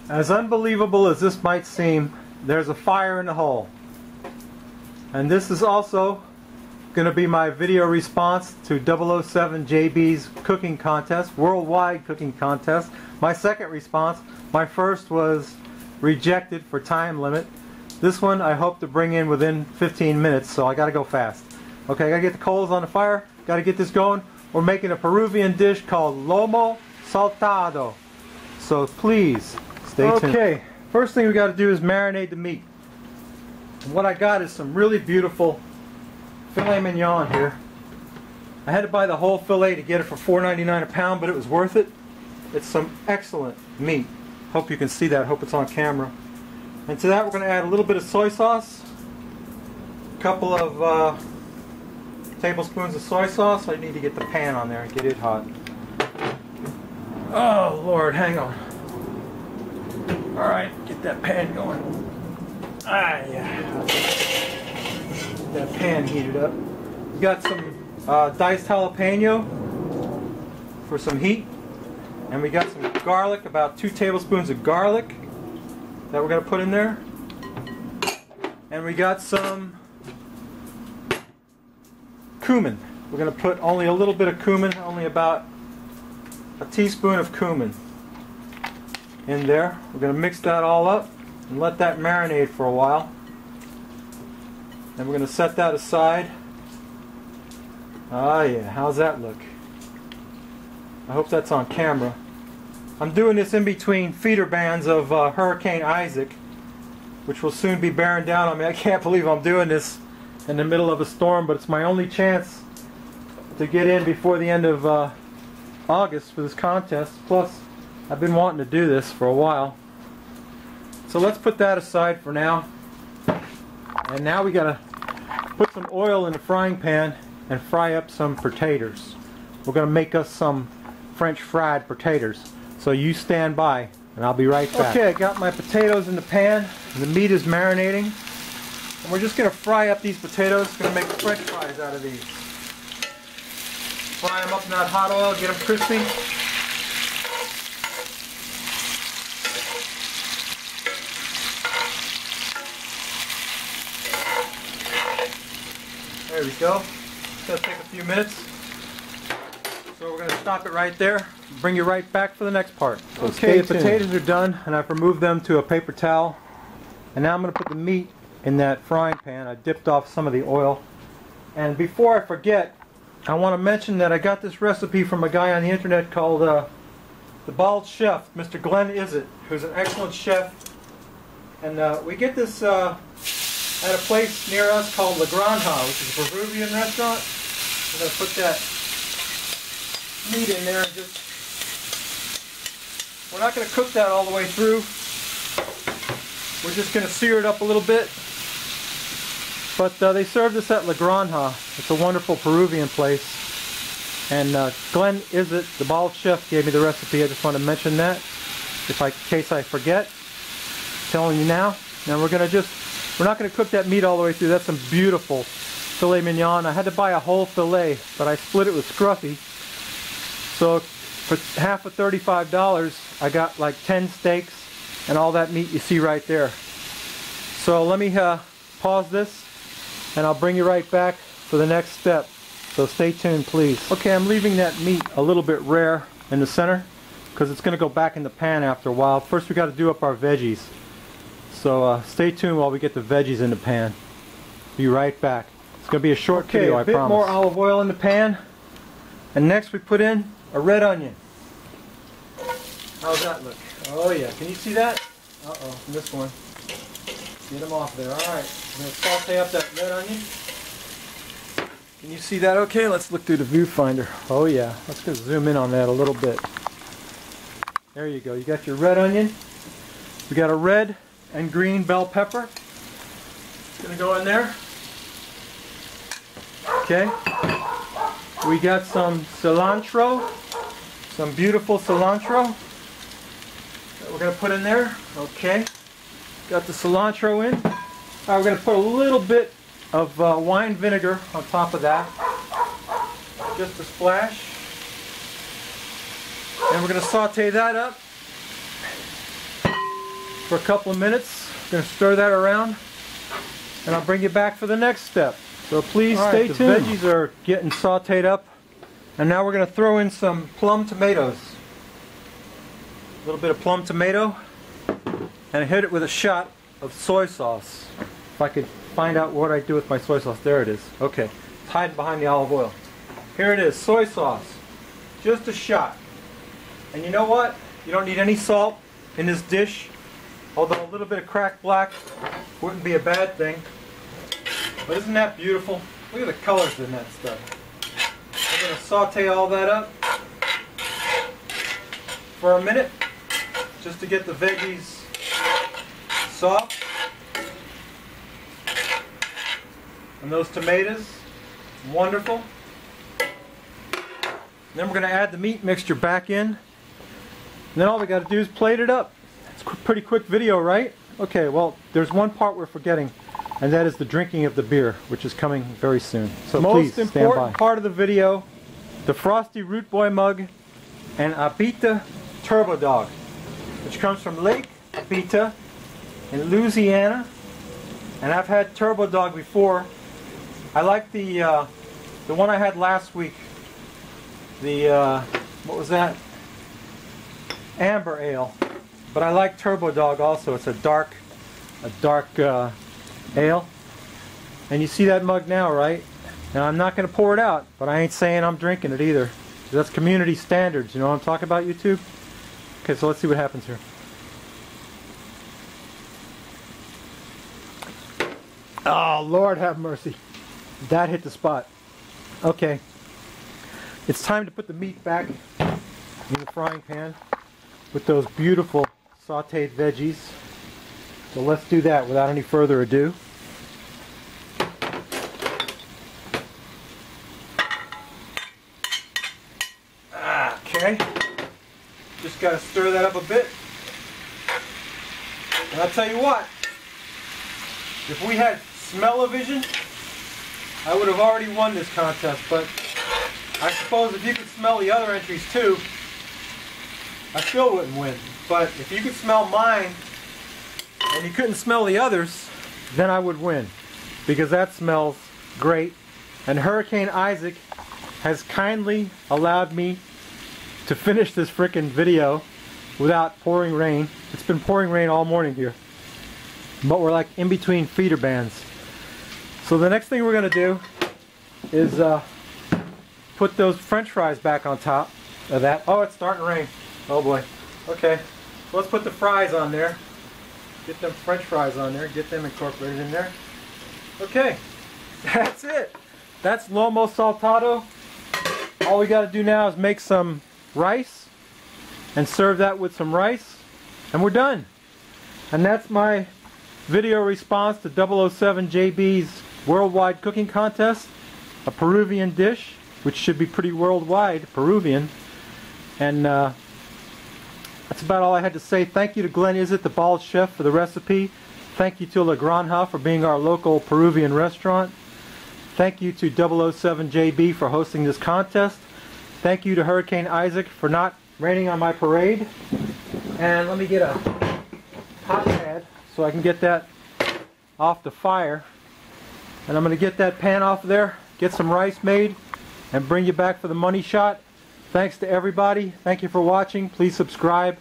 As unbelievable as this might seem, there's a fire in the hole. And this is also going to be my video response to 007 JB's cooking contest, worldwide cooking contest. My second response. My first was rejected for time limit. This one I hope to bring in within 15 minutes, so I got to go fast. Okay, I got to get the coals on the fire, got to get this going. We're making a Peruvian dish called Lomo Saltado. So please stay tuned. Okay, first thing we got to do is marinate the meat. And what I got is some really beautiful filet mignon here. I had to buy the whole filet to get it for $4.99 a pound, but it was worth it. It's some excellent meat. Hope you can see that. Hope it's on camera. And to that we're going to add a little bit of soy sauce, a couple of tablespoons of soy sauce. I need to get the pan on there and get it hot. Oh Lord, hang on. Alright, get that pan going. Ah, yeah. Get that pan heated up. We got some diced jalapeno for some heat. And we got some garlic, about 2 tablespoons of garlic that we're going to put in there. And we got some cumin. We're going to put only a little bit of cumin, only about a teaspoon of cumin in there. We're going to mix that all up and let that marinate for a while. Then we're going to set that aside. Ah yeah, how's that look? I hope that's on camera. I'm doing this in between feeder bands of Hurricane Issac, which will soon be bearing down on me. I can't believe I'm doing this in the middle of a storm, but it's my only chance to get in before the end of August for this contest. Plus, I've been wanting to do this for a while. So let's put that aside for now. And now we gotta put some oil in the frying pan and fry up some potatoes. We're gonna make us some French fried potatoes. So you stand by and I'll be right back. Okay, I got my potatoes in the pan and the meat is marinating. And we're just gonna fry up these potatoes. Gonna make French fries out of these. Fry them up in that hot oil, get them crispy. There we go. It's going to take a few minutes. So we're going to stop it right there. Bring you right back for the next part. So okay, the potatoes are done and I've removed them to a paper towel. And now I'm going to put the meat in that frying pan. I dipped off some of the oil. And before I forget, I want to mention that I got this recipe from a guy on the internet called the Bald Chef, Mr. Glen Izett, who's an excellent chef. And we get this at a place near us called La Granja, which is a Peruvian restaurant. We're going to put that meat in there and just... We're not going to cook that all the way through. We're just going to sear it up a little bit. But they serve this at La Granja. It's a wonderful Peruvian place. And Glen Izett, the Bald Chef, gave me the recipe. I just want to mention that in case I forget. I'm telling you now. Now we're not going to cook that meat all the way through. That's some beautiful filet mignon. I had to buy a whole filet, but I split it with Scruffy. So for half of $35, I got like 10 steaks and all that meat you see right there. So let me pause this and I'll bring you right back for the next step. So stay tuned, please. Okay, I'm leaving that meat a little bit rare in the center because it's going to go back in the pan after a while. First we got to do up our veggies. So stay tuned while we get the veggies in the pan. Be right back. It's going to be a short video, I promise. A bit more olive oil in the pan. And next we put in a red onion. How's that look? Oh yeah, can you see that? Uh-oh, this one. Get them off there. Alright, I'm going to saute up that red onion. Can you see that okay? Let's look through the viewfinder. Oh yeah, let's go zoom in on that a little bit. There you go. You got your red onion. We got a red and green bell pepper. It's going to go in there. Okay. We got some cilantro. Some beautiful cilantro that we're going to put in there. Okay. Got the cilantro in. Now we're going to put a little bit of wine vinegar on top of that. Just a splash. And we're going to saute that up. for a couple of minutes. I'm going to stir that around, and I'll bring you back for the next step. So please stay tuned. The veggies are getting sauteed up, and now we're going to throw in some plum tomatoes. A little bit of plum tomato, and hit it with a shot of soy sauce. If I could find out what I do with my soy sauce. There it is. Okay, it's hiding behind the olive oil. Here it is, soy sauce. Just a shot. And you know what? You don't need any salt in this dish, although a little bit of cracked black wouldn't be a bad thing. But isn't that beautiful? Look at the colors in that stuff. I'm going to saute all that up for a minute, just to get the veggies soft. And those tomatoes, wonderful. Then we're going to add the meat mixture back in. And then all we got to do is plate it up. It's a pretty quick video, right? Okay, well, there's one part we're forgetting, and that is the drinking of the beer, which is coming very soon. So please stand by. Most important part of the video, the Frosty Root Boy mug and Abita Turbo Dog, which comes from Lake Abita in Louisiana. And I've had Turbo Dog before. I like the one I had last week. The what was that? Amber Ale. But I like Turbo Dog also. It's a dark ale. And you see that mug now, right? Now I'm not going to pour it out, but I ain't saying I'm drinking it either. That's community standards. You know what I'm talking about, YouTube? Okay, so let's see what happens here. Oh, Lord have mercy. That hit the spot. Okay. It's time to put the meat back in the frying pan with those beautiful sauteed veggies. So let's do that without any further ado. Okay. Just got to stir that up a bit. And I'll tell you what, if we had smell-o-vision, I would have already won this contest, but I suppose if you could smell the other entries too, I still wouldn't win. But if you could smell mine and you couldn't smell the others, then I would win, because that smells great. And Hurricane Issac has kindly allowed me to finish this frickin' video without pouring rain. It's been pouring rain all morning here, but we're like in between feeder bands. So the next thing we're going to do is put those french fries back on top of that. Oh, it's starting to rain. Oh boy. Okay, so let's put the fries on there. Get them french fries on there. Get them incorporated in there. Okay, that's it. That's Lomo Saltado. All we got to do now is make some rice and serve that with some rice, and we're done. And that's my video response to 007 JB's worldwide cooking contest, a Peruvian dish, which should be pretty worldwide, Peruvian. And that's about all I had to say. Thank you to Glen Izett, the bald chef, for the recipe. Thank you to La Granja for being our local Peruvian restaurant. Thank you to 007 JB for hosting this contest. Thank you to Hurricane Issac for not raining on my parade. And let me get a hot pad so I can get that off the fire. And I'm going to get that pan off there, get some rice made, and bring you back for the money shot. Thanks to everybody. Thank you for watching. Please subscribe.